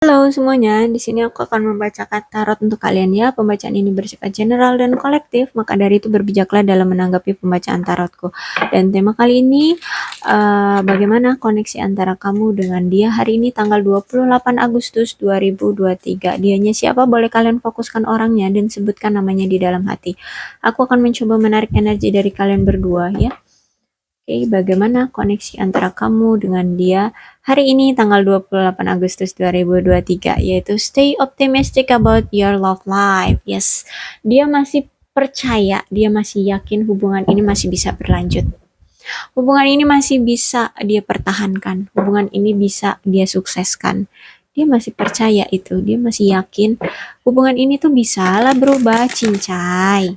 Halo semuanya, di sini aku akan membacakan tarot untuk kalian ya. Pembacaan ini bersifat general dan kolektif, maka dari itu berbijaklah dalam menanggapi pembacaan tarotku. Dan tema kali ini, bagaimana koneksi antara kamu dengan dia hari ini tanggal 28 Agustus 2023. Dianya siapa? Boleh kalian fokuskan orangnya dan sebutkan namanya di dalam hati. Aku akan mencoba menarik energi dari kalian berdua ya. Oke, bagaimana koneksi antara kamu dengan dia hari ini tanggal 28 Agustus 2023, yaitu stay optimistic about your love life. Yes, dia masih percaya, dia masih yakin hubungan ini masih bisa berlanjut. Hubungan ini masih bisa dia pertahankan. Hubungan ini bisa dia sukseskan. Dia masih percaya itu, dia masih yakin hubungan ini tuh bisa lah berubah, cincai.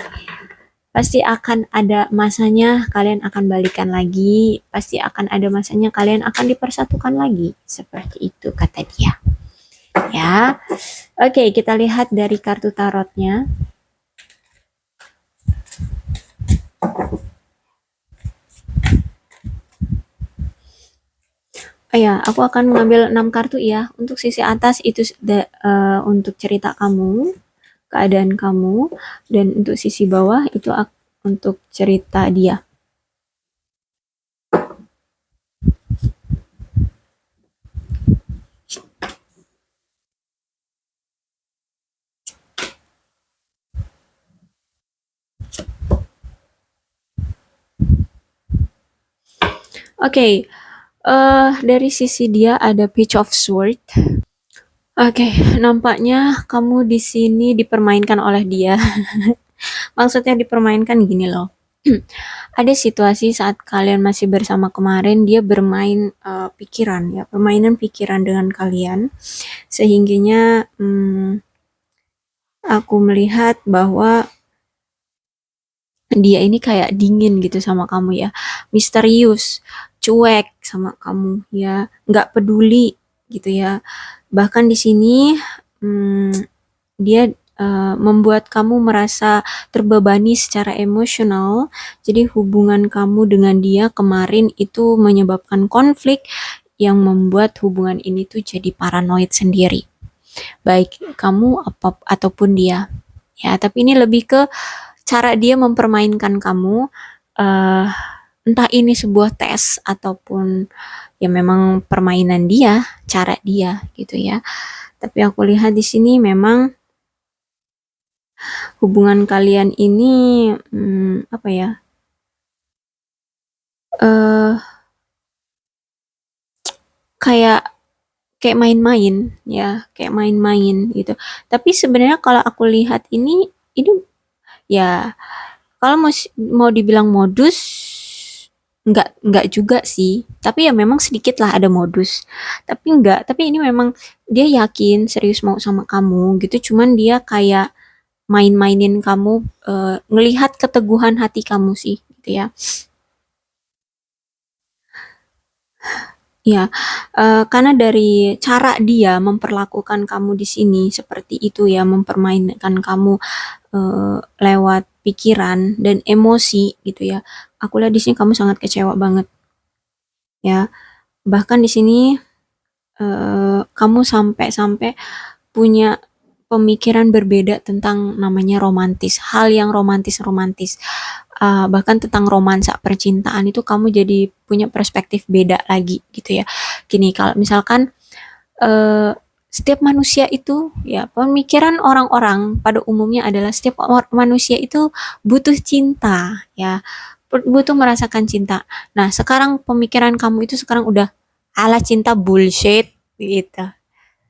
Pasti akan ada masanya kalian akan balikan lagi, pasti akan ada masanya kalian akan dipersatukan lagi. Seperti itu kata dia. Ya. Oke, kita lihat dari kartu tarotnya. Ya, aku akan mengambil 6 kartu ya. Untuk sisi atas itu untuk cerita kamu, keadaan kamu, dan untuk sisi bawah itu untuk cerita dia. Oke, dari sisi dia ada Page of Sword. Oke, nampaknya kamu di sini dipermainkan oleh dia. Maksudnya dipermainkan gini loh. Ada situasi saat kalian masih bersama kemarin, dia bermain pikiran ya, permainan pikiran dengan kalian, sehingganya aku melihat bahwa dia ini kayak dingin gitu sama kamu ya, misterius, cuek sama kamu ya, nggak peduli gitu ya. Bahkan di sini dia membuat kamu merasa terbebani secara emosional. Jadi hubungan kamu dengan dia kemarin itu menyebabkan konflik yang membuat hubungan ini tuh jadi paranoid sendiri. Baik kamu ataupun dia. Ya, tapi ini lebih ke cara dia mempermainkan kamu, entah ini sebuah tes ataupun ya memang permainan dia, cara dia gitu ya. Tapi aku lihat di sini memang hubungan kalian ini apa ya? eh kayak kayak main-main ya, kayak main-main gitu. Tapi sebenarnya kalau aku lihat ini ya kalau mau dibilang modus nggak juga sih. Tapi ya memang sedikit lah ada modus. Tapi ini memang dia yakin serius mau sama kamu gitu. Cuman dia kayak main-mainin kamu, ngelihat keteguhan hati kamu sih gitu ya. Ya, karena dari cara dia memperlakukan kamu di sini seperti itu ya, mempermainkan kamu lewat pikiran dan emosi gitu ya. Aku lihat di sini kamu sangat kecewa banget ya. Bahkan di sini kamu sampai-sampai punya pemikiran berbeda tentang namanya romantis, hal yang romantis-romantis. Bahkan tentang romansa percintaan itu kamu jadi punya perspektif beda lagi gitu ya. Gini, kalau misalkan setiap manusia itu ya pemikiran orang-orang pada umumnya adalah setiap manusia itu butuh cinta ya, butuh merasakan cinta. Nah, sekarang pemikiran kamu itu sekarang udah ala cinta bullshit gitu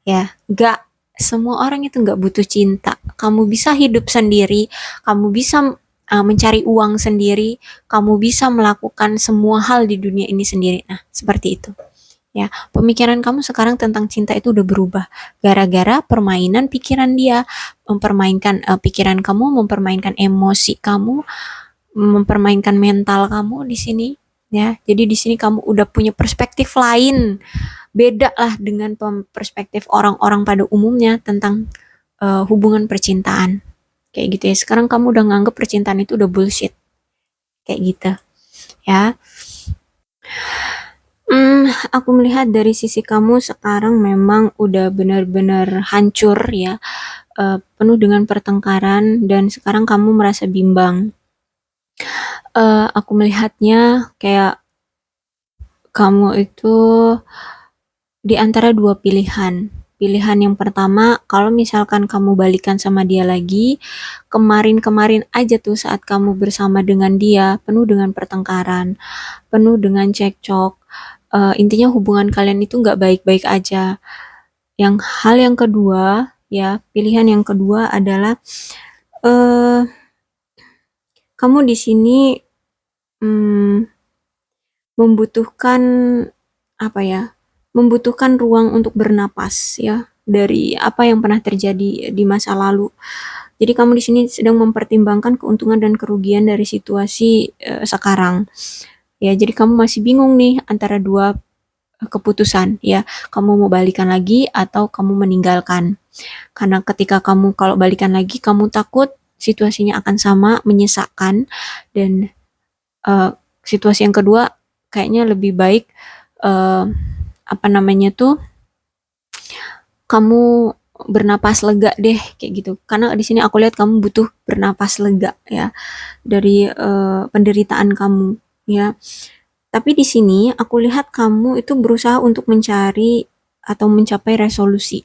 ya. Gak semua orang itu nggak butuh cinta. Kamu bisa hidup sendiri, kamu bisa mencari uang sendiri, kamu bisa melakukan semua hal di dunia ini sendiri. Nah, seperti itu. Ya, pemikiran kamu sekarang tentang cinta itu udah berubah gara-gara permainan pikiran dia, mempermainkan pikiran kamu, mempermainkan emosi kamu, mempermainkan mental kamu di sini. Ya, jadi di sini kamu udah punya perspektif lain, beda lah dengan perspektif orang-orang pada umumnya tentang hubungan percintaan. Kayak gitu ya. Sekarang kamu udah nganggep percintaan itu udah bullshit. Kayak gitu. Ya. Aku melihat dari sisi kamu sekarang memang udah benar-benar hancur ya, penuh dengan pertengkaran dan sekarang kamu merasa bimbang. Aku melihatnya kayak kamu itu di antara dua pilihan. Pilihan yang pertama, kalau misalkan kamu balikan sama dia lagi, kemarin-kemarin aja tuh saat kamu bersama dengan dia, penuh dengan pertengkaran, penuh dengan cekcok. Intinya hubungan kalian itu nggak baik-baik aja. Hal yang kedua, ya, pilihan yang kedua adalah eh kamu di sini mm, membutuhkan apa ya? Membutuhkan ruang untuk bernapas ya dari apa yang pernah terjadi di masa lalu. Jadi kamu di sini sedang mempertimbangkan keuntungan dan kerugian dari situasi sekarang. Ya, jadi kamu masih bingung nih antara dua keputusan ya. Kamu mau balikan lagi atau kamu meninggalkan. Karena ketika kamu kalau balikan lagi kamu takut situasinya akan sama, menyesakkan dan eh, situasi yang kedua kayaknya lebih baik eh, apa namanya tuh kamu bernapas lega deh kayak gitu. Karena di sini aku lihat kamu butuh bernapas lega ya dari penderitaan kamu ya. Tapi di sini aku lihat kamu itu berusaha untuk mencari atau mencapai resolusi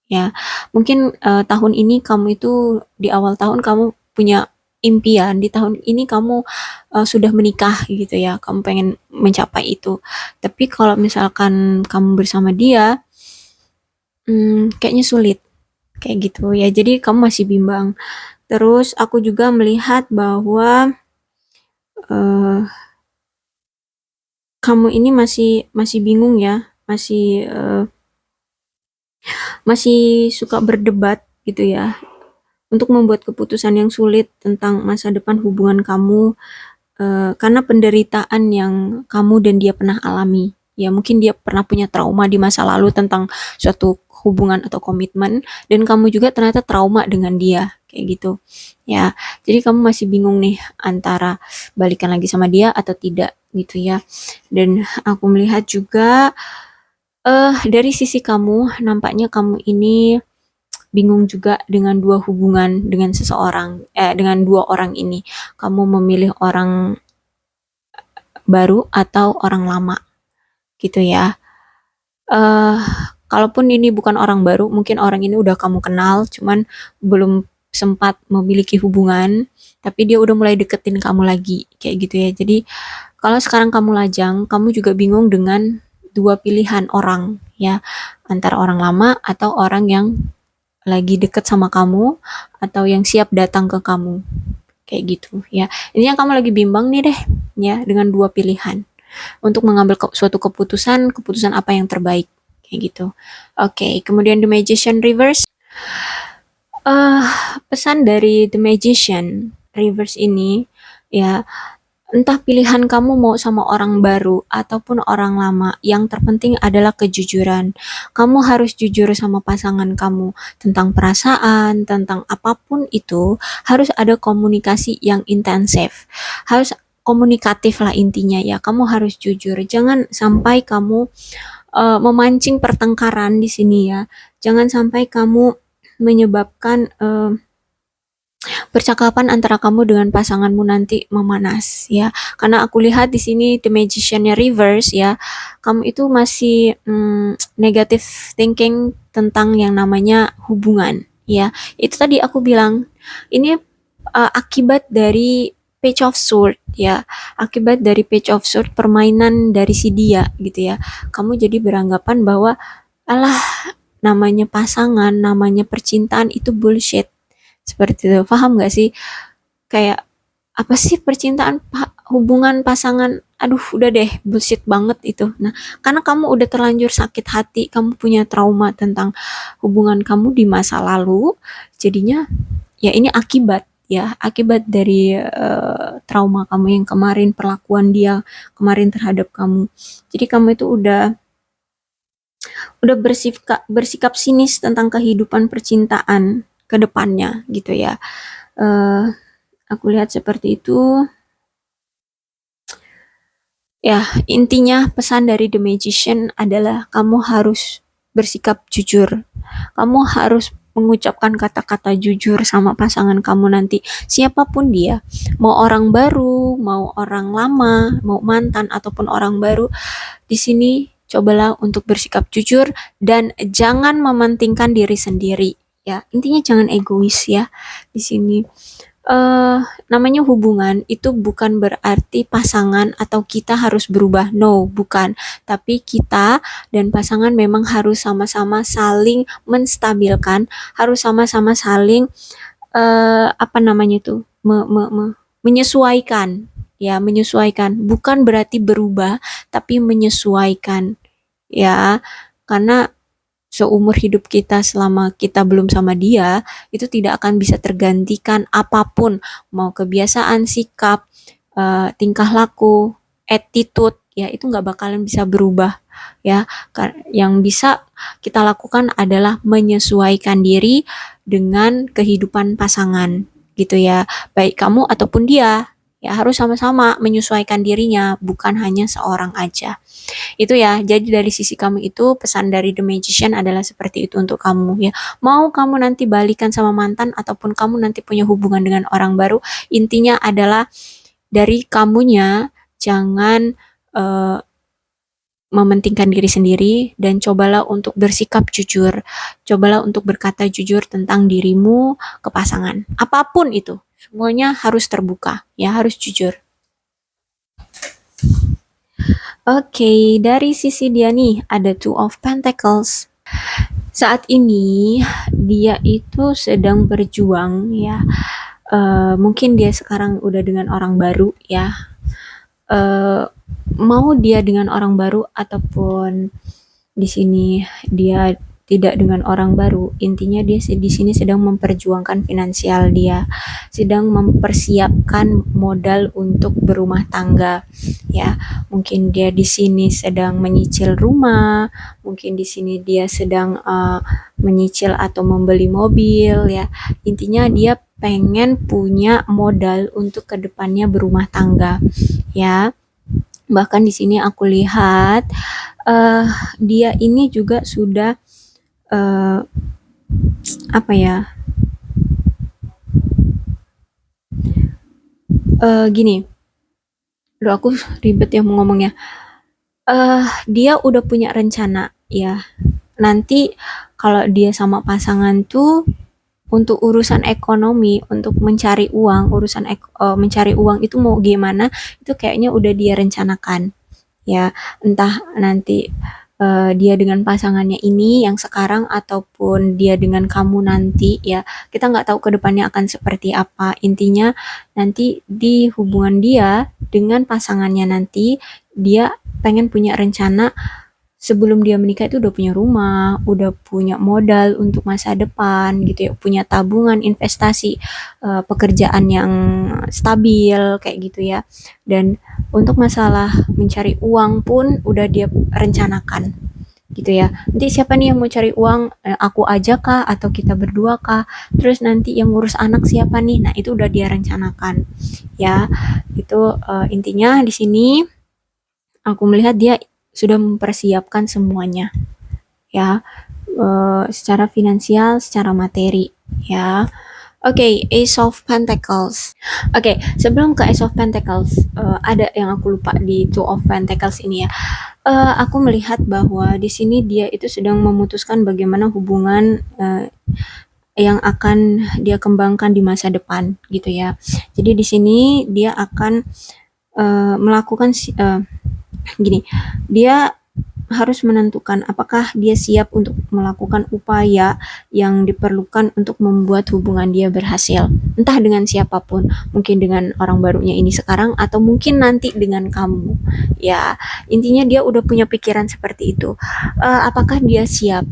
ya. Mungkin tahun ini kamu itu di awal tahun kamu punya impian, di tahun ini kamu sudah menikah gitu ya. Kamu pengen mencapai itu. Tapi kalau misalkan kamu bersama dia, kayaknya sulit kayak gitu ya. Jadi kamu masih bimbang. Terus aku juga melihat bahwa eh, kamu ini masih masih bingung ya, masih masih suka berdebat gitu ya untuk membuat keputusan yang sulit tentang masa depan hubungan kamu karena penderitaan yang kamu dan dia pernah alami. Ya, mungkin dia pernah punya trauma di masa lalu tentang suatu hubungan atau komitmen dan kamu juga ternyata trauma dengan dia kayak gitu. Ya, jadi kamu masih bingung nih antara balikan lagi sama dia atau tidak gitu ya. Dan aku melihat juga dari sisi kamu nampaknya kamu ini bingung juga dengan dua hubungan dengan seseorang dengan dua orang ini. Kamu memilih orang baru atau orang lama gitu ya. Eh Kalaupun ini bukan orang baru, mungkin orang ini udah kamu kenal, cuman belum sempat memiliki hubungan, tapi dia udah mulai deketin kamu lagi kayak gitu ya. Jadi kalau sekarang kamu lajang, kamu juga bingung dengan dua pilihan orang ya, antara orang lama atau orang yang lagi deket sama kamu atau yang siap datang ke kamu kayak gitu ya. Ini yang kamu lagi bimbang nih deh ya dengan dua pilihan untuk mengambil suatu keputusan, keputusan apa yang terbaik kayak gitu. Oke, kemudian The Magician Reverse. eh Pesan dari The Magician Reverse ini ya, entah pilihan kamu mau sama orang baru ataupun orang lama, yang terpenting adalah kejujuran. Kamu harus jujur sama pasangan kamu tentang perasaan, tentang apapun itu, harus ada komunikasi yang intensif. Harus komunikatif lah intinya ya. Kamu harus jujur. Jangan sampai kamu memancing pertengkaran di sini ya. Jangan sampai kamu menyebabkan percakapan antara kamu dengan pasanganmu nanti memanas ya. Karena aku lihat di sini The Magician-nya reverse ya. Kamu itu masih negative thinking tentang yang namanya hubungan ya. Itu tadi aku bilang ini akibat dari Page of Sword ya. Akibat dari Page of Sword, permainan dari si dia gitu ya. Kamu jadi beranggapan bahwa alah, namanya pasangan, namanya percintaan itu bullshit. Seperti itu. Paham gak sih? Kayak apa sih percintaan, hubungan pasangan? Aduh, udah deh, bullshit banget itu. Nah, karena kamu udah terlanjur sakit hati, kamu punya trauma tentang hubungan kamu di masa lalu, jadinya ya ini akibat ya, akibat dari trauma kamu yang kemarin, perlakuan dia kemarin terhadap kamu. Jadi kamu itu udah bersikap bersikap sinis tentang kehidupan percintaan ke depannya gitu ya. Eh Aku lihat seperti itu. Ya, intinya pesan dari The Magician adalah kamu harus bersikap jujur. Kamu harus mengucapkan kata-kata jujur sama pasangan kamu nanti. Siapapun dia, mau orang baru, mau orang lama, mau mantan ataupun orang baru, di sini cobalah untuk bersikap jujur dan jangan mementingkan diri sendiri. Ya, intinya jangan egois ya di sini. eh Namanya hubungan itu bukan berarti pasangan atau kita harus berubah. No, bukan. Tapi kita dan pasangan memang harus sama-sama saling menstabilkan, harus sama-sama saling apa namanya itu? Menyesuaikan. Ya, menyesuaikan. Bukan berarti berubah, tapi menyesuaikan. Ya, karena seumur hidup kita selama kita belum sama dia, itu tidak akan bisa tergantikan apapun, mau kebiasaan, sikap, tingkah laku, attitude, ya itu nggak bakalan bisa berubah ya. Yang bisa kita lakukan adalah menyesuaikan diri dengan kehidupan pasangan gitu ya, baik kamu ataupun dia. Ya harus sama-sama menyesuaikan dirinya, bukan hanya seorang aja. Itu ya, jadi dari sisi kamu itu pesan dari The Magician adalah seperti itu untuk kamu ya. Mau kamu nanti balikan sama mantan ataupun kamu nanti punya hubungan dengan orang baru, intinya adalah dari kamunya jangan eh, mementingkan diri sendiri dan cobalah untuk bersikap jujur. Cobalah untuk berkata jujur tentang dirimu ke pasangan. Apapun itu, semuanya harus terbuka, ya harus jujur. Oke, dari sisi dia nih ada Two of Pentacles. Saat ini dia itu sedang berjuang ya. Mungkin dia sekarang udah dengan orang baru ya. Eh, Mau dia dengan orang baru ataupun di sini dia tidak dengan orang baru, intinya dia di sini sedang memperjuangkan finansial dia, sedang mempersiapkan modal untuk berumah tangga ya. Mungkin dia di sini sedang menyicil rumah, mungkin di sini dia sedang menyicil atau membeli mobil ya. Intinya dia pengen punya modal untuk kedepannya berumah tangga ya. Bahkan di sini aku lihat uh, dia ini juga sudah uh, apa ya, gini, Duh aku ribet ya mau ngomongnya. Dia udah punya rencana ya. Nanti kalau dia sama pasangan tuh untuk urusan ekonomi, untuk mencari uang, mencari uang itu mau gimana, itu kayaknya udah dia rencanakan. Ya, entah nanti dia dengan pasangannya ini yang sekarang ataupun dia dengan kamu nanti ya, kita nggak tahu kedepannya akan seperti apa. Intinya nanti di hubungan dia dengan pasangannya nanti, dia pengen punya rencana sebelum dia menikah itu udah punya rumah, udah punya modal untuk masa depan gitu ya, punya tabungan, investasi, pekerjaan yang stabil kayak gitu ya. Dan untuk masalah mencari uang pun udah dia rencanakan gitu ya. Nanti siapa nih yang mau cari uang? Aku aja kah atau kita berdua kah? Terus nanti yang ngurus anak siapa nih? Nah, itu udah dia rencanakan. Ya, itu intinya di sini aku melihat dia sudah mempersiapkan semuanya ya, secara finansial, secara materi ya. Oke, Ace of Pentacles. Oke, sebelum ke Ace of Pentacles, ada yang aku lupa di Two of Pentacles ini ya. Aku melihat bahwa di sini dia itu sedang memutuskan bagaimana hubungan yang akan dia kembangkan di masa depan gitu ya. Jadi di sini dia akan melakukan gini, dia harus menentukan apakah dia siap untuk melakukan upaya yang diperlukan untuk membuat hubungan dia berhasil. Entah dengan siapapun, mungkin dengan orang barunya ini sekarang atau mungkin nanti dengan kamu. Ya, intinya dia udah punya pikiran seperti itu. Apakah dia siap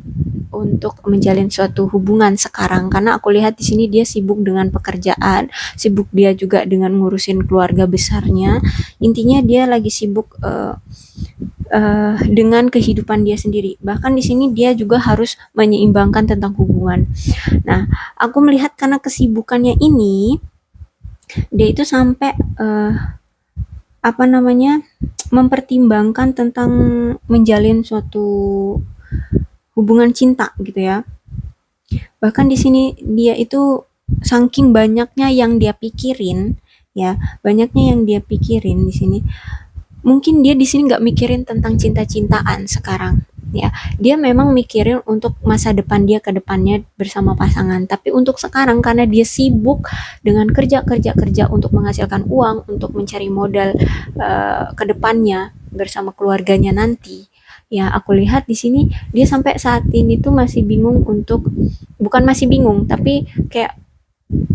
untuk menjalin suatu hubungan sekarang? Karena aku lihat di sini dia sibuk dengan pekerjaan, sibuk dia juga dengan ngurusin keluarga besarnya. Intinya dia lagi sibuk dengan kehidupan dia sendiri. Bahkan di sini dia juga harus menyeimbangkan tentang hubungan. Nah, aku melihat karena kesibukannya ini, dia itu sampai apa namanya, mempertimbangkan tentang menjalin suatu hubungan cinta gitu ya. Bahkan di sini dia itu saking banyaknya yang dia pikirin, ya, banyaknya yang dia pikirin di sini. Mungkin dia di sini nggak mikirin tentang cinta-cintaan sekarang, ya. Dia memang mikirin untuk masa depan dia ke depannya bersama pasangan. Tapi untuk sekarang karena dia sibuk dengan kerja kerja kerja untuk menghasilkan uang, untuk mencari modal ke depannya bersama keluarganya nanti. Ya, aku lihat di sini dia sampai saat ini tuh masih bingung untuk, bukan masih bingung, tapi kayak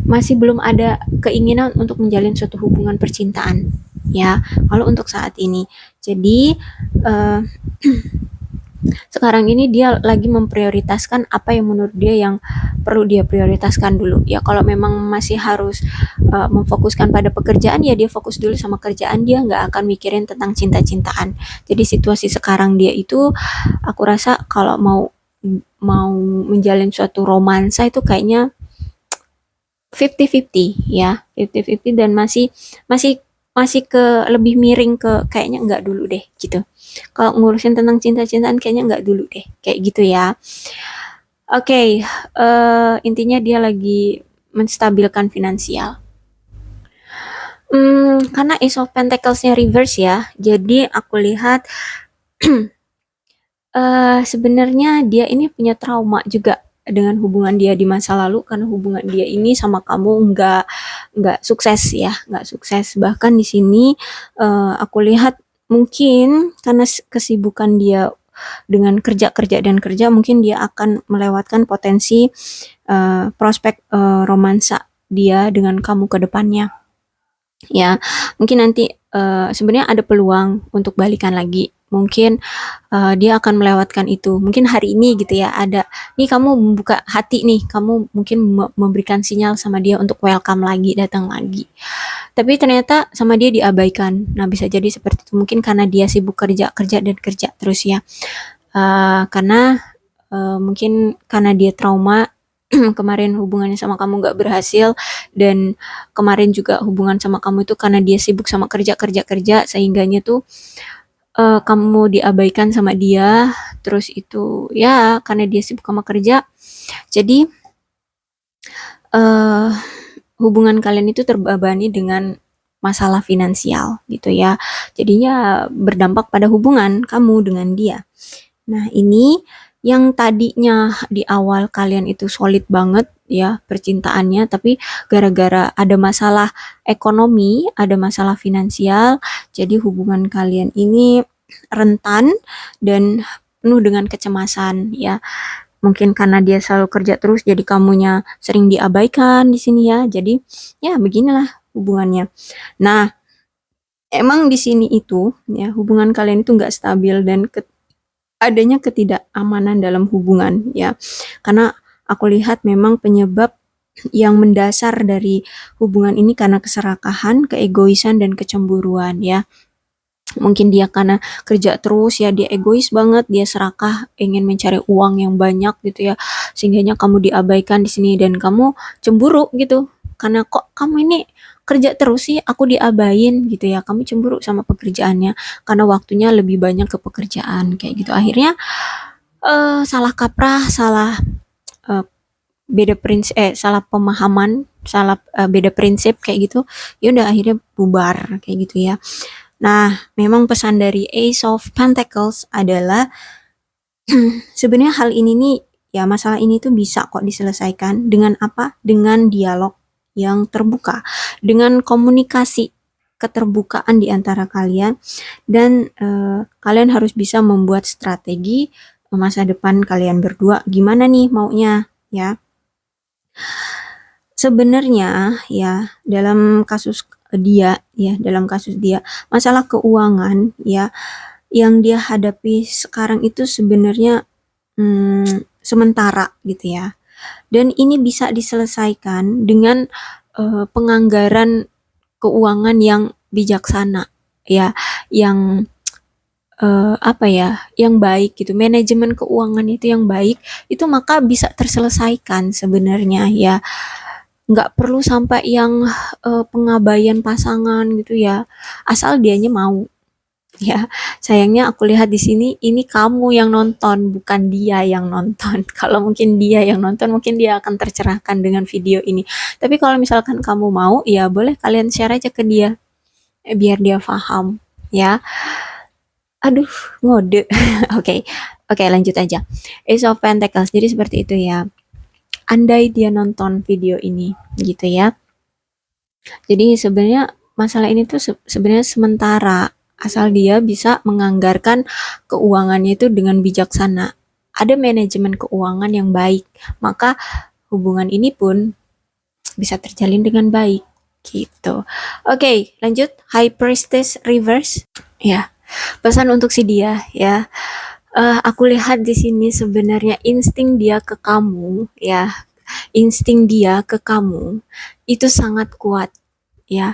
masih belum ada keinginan untuk menjalin suatu hubungan percintaan, ya, kalau untuk saat ini. Jadi uh, sekarang ini dia lagi memprioritaskan apa yang menurut dia yang perlu dia prioritaskan dulu. Ya kalau memang masih harus memfokuskan pada pekerjaan, ya dia fokus dulu sama kerjaan, dia nggak akan mikirin tentang cinta-cintaan. Jadi situasi sekarang dia itu, aku rasa kalau mau mau menjalin suatu romansa itu kayaknya 50-50 ya, 50-50, dan masih masih masih ke lebih miring ke kayaknya enggak dulu deh gitu. Kalau ngurusin tentang cinta-cintaan kayaknya enggak dulu deh, kayak gitu ya. Oke, intinya dia lagi menstabilkan finansial. Karena Ace of Pentacles-nya reverse ya, jadi aku lihat sebenarnya dia ini punya trauma juga dengan hubungan dia di masa lalu, karena hubungan dia ini sama kamu nggak sukses ya, nggak sukses. Bahkan di sini aku lihat mungkin karena kesibukan dia dengan kerja kerja dan kerja, mungkin dia akan melewatkan potensi prospek romansa dia dengan kamu ke depannya. Ya, mungkin nanti sebenarnya ada peluang untuk balikan lagi. Mungkin dia akan melewatkan itu. Mungkin hari ini gitu ya, ada nih kamu membuka hati nih, kamu mungkin memberikan sinyal sama dia untuk welcome lagi, datang lagi. Tapi ternyata sama dia diabaikan. Nah, bisa jadi seperti itu. Mungkin karena dia sibuk kerja, kerja dan kerja terus ya. Karena mungkin karena dia trauma kemarin hubungannya sama kamu nggak berhasil, dan kemarin juga hubungan sama kamu itu karena dia sibuk sama kerja kerja kerja, sehingganya tuh kamu diabaikan sama dia. Terus itu ya karena dia sibuk sama kerja, jadi uh, hubungan kalian itu terbebani dengan masalah finansial gitu ya, jadinya berdampak pada hubungan kamu dengan dia. Nah, ini yang tadinya di awal kalian itu solid banget ya percintaannya, tapi gara-gara ada masalah ekonomi, ada masalah finansial, jadi hubungan kalian ini rentan dan penuh dengan kecemasan ya. Mungkin karena dia selalu kerja terus, jadi kamunya sering diabaikan di sini ya. Jadi ya beginilah hubungannya. Nah, emang di sini itu ya hubungan kalian itu nggak stabil dan adanya ketidakamanan dalam hubungan ya. Karena aku lihat memang penyebab yang mendasar dari hubungan ini karena keserakahan, keegoisan dan kecemburuan ya. Mungkin dia karena kerja terus ya, dia egois banget, dia serakah, ingin mencari uang yang banyak gitu ya, sehingganya kamu diabaikan di sini dan kamu cemburu gitu. Karena kok kamu ini kerja terus sih, aku diabain gitu ya. Kamu cemburu sama pekerjaannya karena waktunya lebih banyak ke pekerjaan kayak gitu. Akhirnya salah kaprah, salah eh, beda prinsip, salah pemahaman, salah beda prinsip kayak gitu. Ya udah akhirnya bubar kayak gitu ya. Nah, memang pesan dari Ace of Pentacles adalah sebenarnya hal ini nih, ya masalah ini tuh bisa kok diselesaikan dengan apa? Dengan dialog yang terbuka, dengan komunikasi, keterbukaan di antara kalian, dan kalian harus bisa membuat strategi masa depan kalian berdua gimana nih maunya ya. Sebenarnya ya dalam kasus dia masalah keuangan ya yang dia hadapi sekarang itu sebenarnya sementara gitu ya, dan ini bisa diselesaikan dengan penganggaran keuangan yang bijaksana ya, yang apa ya, yang baik gitu, manajemen keuangan itu yang baik, itu maka bisa terselesaikan sebenarnya ya. nggak perlu sampai yang pengabaian pasangan gitu ya, asal dianya mau ya. Sayangnya aku lihat di sini ini kamu yang nonton, bukan dia yang nonton. Kalau mungkin dia yang nonton, mungkin dia akan tercerahkan dengan video ini. Tapi kalau misalkan kamu mau, ya boleh kalian share aja ke dia, biar dia paham ya. Aduh, ngode. Oke, oke, lanjut aja. Ace of Pentacles. Jadi seperti itu ya. Andai dia nonton video ini, gitu ya. Jadi sebenarnya masalah ini tuh sebenarnya sementara, asal dia bisa menganggarkan keuangannya itu dengan bijaksana. Ada manajemen keuangan yang baik, maka hubungan ini pun bisa terjalin dengan baik. Gitu. Oke, lanjut. High Priestess Reverse. Ya, pesan untuk si dia ya. Aku lihat di sini sebenarnya insting dia ke kamu ya, insting dia ke kamu itu sangat kuat ya,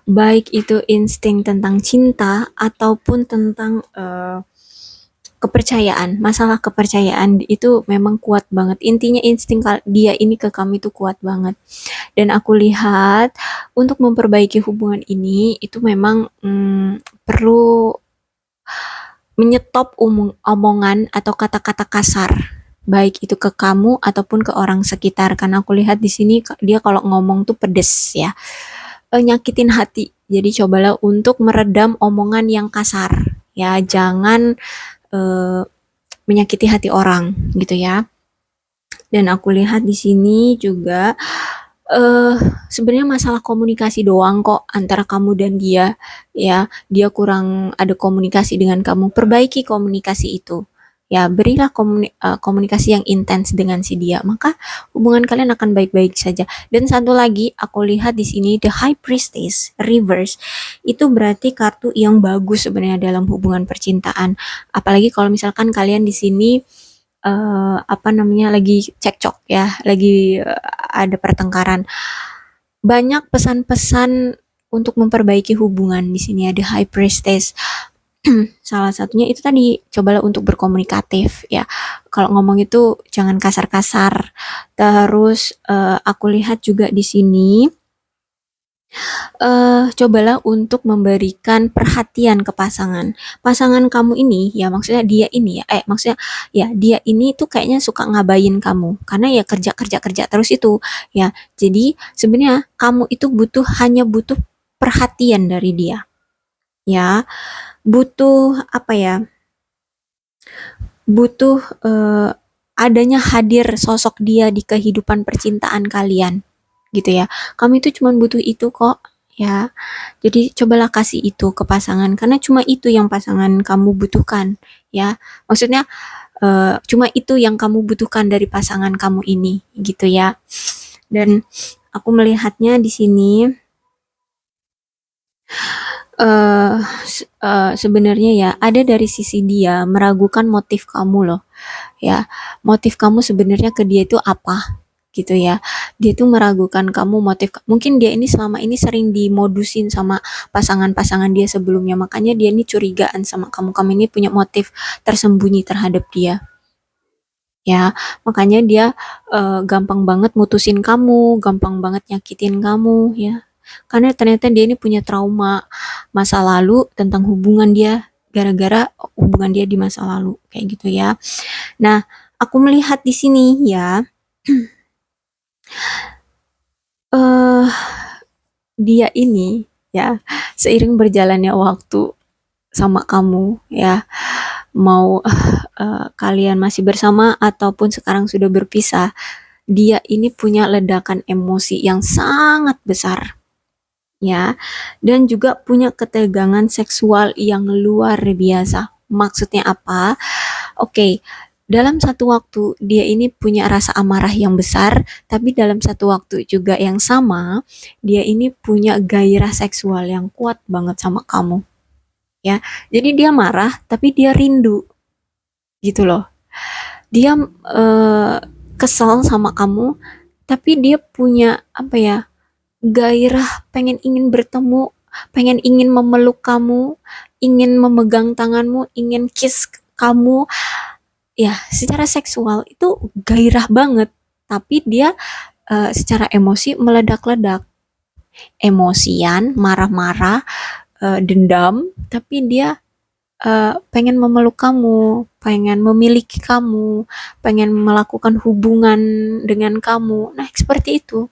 baik itu insting tentang cinta ataupun tentang kepercayaan. Masalah kepercayaan itu memang kuat banget. Intinya insting dia ini ke kamu itu kuat banget. Dan aku lihat untuk memperbaiki hubungan ini itu memang perlu menyetop omongan atau kata-kata kasar, baik itu ke kamu ataupun ke orang sekitar. Karena aku lihat di sini dia kalau ngomong tuh pedes ya, nyakitin hati. Jadi cobalah untuk meredam omongan yang kasar ya, jangan menyakiti hati orang gitu ya. Dan aku lihat di sini juga eh sebenarnya masalah komunikasi doang kok antara kamu dan dia ya. Dia kurang ada komunikasi dengan kamu, perbaiki komunikasi itu ya, berilah komunikasi yang intens dengan si dia, maka hubungan kalian akan baik-baik saja. Dan satu lagi aku lihat di sini the High Priestess Reverse, itu berarti kartu yang bagus sebenarnya dalam hubungan percintaan, apalagi kalau misalkan kalian di sini apa namanya, lagi cekcok ya, lagi ada pertengkaran. Banyak pesan-pesan untuk memperbaiki hubungan di sini ada High Priestess. Salah satunya itu tadi, cobalah untuk berkomunikatif ya. Kalau ngomong itu jangan kasar-kasar. Terus aku lihat juga di sini cobalah untuk memberikan perhatian ke pasangan. Pasangan kamu ini ya, maksudnya dia ini ya, maksudnya ya dia ini tuh kayaknya suka ngabain kamu karena ya kerja kerja kerja terus itu ya. Jadi sebenarnya kamu itu hanya butuh perhatian dari dia ya, butuh apa ya, butuh adanya hadir sosok dia di kehidupan percintaan kalian gitu ya. Kamu itu cuma butuh itu kok ya. Jadi cobalah kasih itu ke pasangan karena cuma itu yang pasangan kamu butuhkan ya. Maksudnya cuma itu yang kamu butuhkan dari pasangan kamu ini gitu ya. Dan aku melihatnya di sini sebenarnya ya ada dari sisi dia meragukan motif kamu loh ya. Motif kamu sebenarnya ke dia itu apa gitu ya. Dia tuh meragukan kamu motif, mungkin dia ini selama ini sering dimodusin sama pasangan-pasangan dia sebelumnya, makanya dia ini curigaan sama kamu, kamu ini punya motif tersembunyi terhadap dia ya. Makanya dia gampang banget mutusin kamu, gampang banget nyakitin kamu ya, karena ternyata dia ini punya trauma masa lalu tentang hubungan dia, gara-gara hubungan dia di masa lalu kayak gitu ya. Nah, aku melihat di sini ya, eh dia ini ya, seiring berjalannya waktu sama kamu ya, mau kalian masih bersama ataupun sekarang sudah berpisah, dia ini punya ledakan emosi yang sangat besar ya, dan juga punya ketegangan seksual yang luar biasa. Maksudnya apa? Oke, dalam satu waktu dia ini punya rasa amarah yang besar, tapi dalam satu waktu juga yang sama dia ini punya gairah seksual yang kuat banget sama kamu ya. Jadi dia marah tapi dia rindu gitu loh. Dia kesel sama kamu tapi dia punya apa ya, gairah pengen ingin bertemu, pengen ingin memeluk kamu, ingin memegang tanganmu, ingin kiss kamu ya. Secara seksual itu gairah banget, tapi dia secara emosi meledak-ledak, emosian, marah-marah, dendam, tapi dia pengen memeluk kamu, pengen memiliki kamu, pengen melakukan hubungan dengan kamu. Nah, seperti itu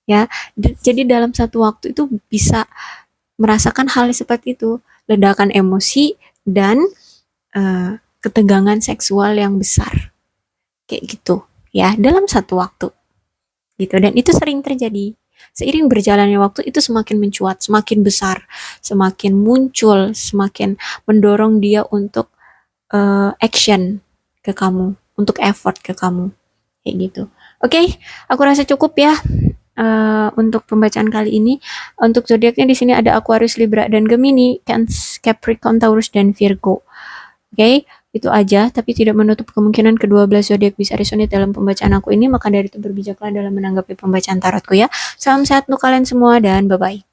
ya. Jadi dalam satu waktu itu bisa merasakan hal seperti itu, ledakan emosi dan ketegangan seksual yang besar. Kayak gitu ya, dalam satu waktu. Gitu, dan itu sering terjadi. Seiring berjalannya waktu itu semakin mencuat, semakin besar, semakin muncul, semakin mendorong dia untuk action ke kamu, untuk effort ke kamu, kayak gitu. Oke, aku rasa cukup ya untuk pembacaan kali ini. Untuk zodiaknya di sini ada Aquarius, Libra, dan Gemini, Cancer, Capricorn, Taurus, dan Virgo. Oke, itu aja, tapi tidak menutup kemungkinan kedua belas zodiak bisa resonate dalam pembacaan aku ini, maka dari itu berbijaklah dalam menanggapi pembacaan tarotku ya. Salam sehat untuk kalian semua dan bye-bye.